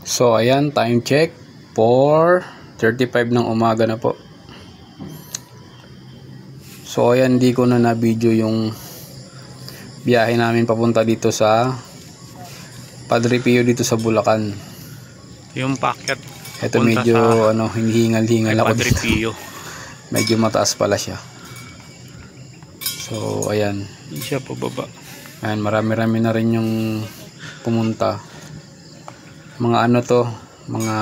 So ayan, time check 4:35 ng umaga na po. So ayan, hindi ko na na-video yung biyahe namin papunta dito sa Padre Pio dito sa Bulacan. Yung packet. Ito medyo hinihingal-hingal ako Padre dito. Pio. Medyo mataas pala siya. So ayan. Hindi siya pababa. Ayan, marami-rami na rin yung pumunta. Mga ano to, mga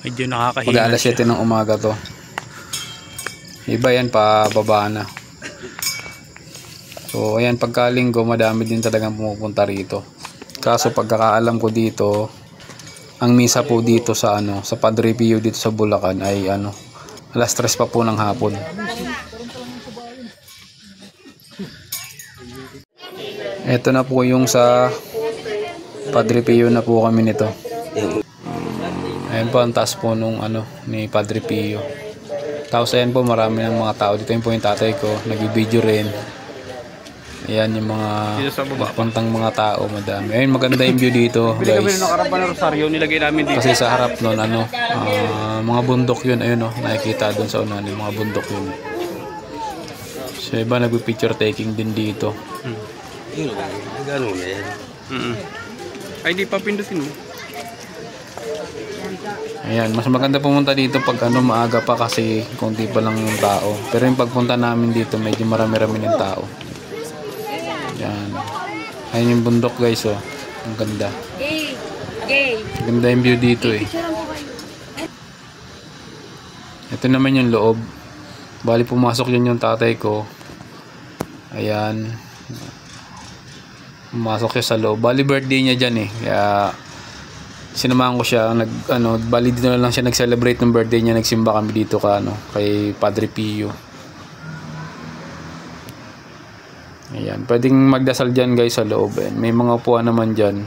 medyo nakakahingal. Mag-alas 7 ng umaga to. Iba yan, pababa na. So ayan, pagkalinggo madami din talagang pumupunta rito. Kaso pagkakaalam ko dito, ang misa po dito sa sa Padre Pio dito sa Bulacan ay alas 3 pa po ng hapon. Ito na po yung sa Padre Pio na po kami nito. Ayan po ang taas po nung ni Padre Pio. Tapos ayan po, marami ng mga tao dito. Yun po yung tatay ko, nag-video rin. Ayan yung mga puntang mga tao, madami. Ayun, maganda yung view dito, guys. Nilagay namin dito. Kasi sa harap nun, mga bundok yun, ayun nakikita doon sa unahan, yung mga bundok yun. So iba, nag-picture taking din dito. Gano'n na yan. Ay, di pa pindutin mo. Ayan, mas maganda pumunta dito pag maaga pa kasi konti pa lang yung tao. Pero yung pagpunta namin dito, medyo marami-rami ng tao. Ayan. Ayan yung bundok, guys, oh. Ang ganda. Ganda yung view dito, eh. Ito naman yung loob. Bali pumasok yun yung tatay ko. Ayan. Pumasok siya sa loob. Bali birthday niya dyan, eh. Kaya sinamahan ko siya. Bali dito na lang siya nag-celebrate ng birthday niya. Nagsimba kami dito kay Padre Pio. Ayan, pwedeng magdasal dyan, guys, sa loob. May mga upuan naman dyan.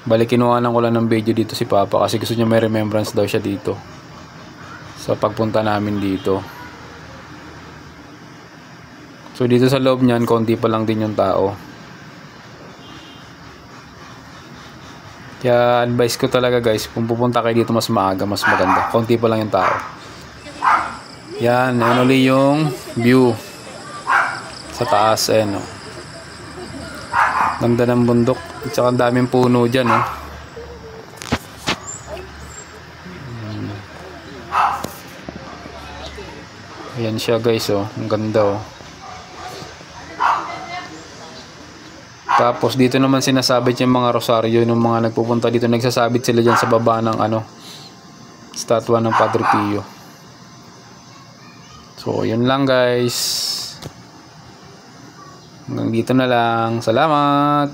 Bali kinuhanan ko lang ng video dito si Papa kasi gusto niya may remembrance daw siya dito sa pagpunta namin dito. So dito sa loob niyan, konti pa lang din yung tao. Kaya advice ko talaga, guys, kung pupunta kayo dito mas maaga, mas maganda. Konti pa lang yung tao. Yan, ayun ulit yung view sa taas, ganda ng bundok at saka ang daming puno dyan, Ayan siya, guys, ang ganda, Tapos dito naman sinasabit yung mga rosaryo ng mga nagpupunta dito, nagsasabit sila dyan sa baba ng statwa ng Padre Pio. So, yun lang, guys. Hanggang dito na lang. Salamat!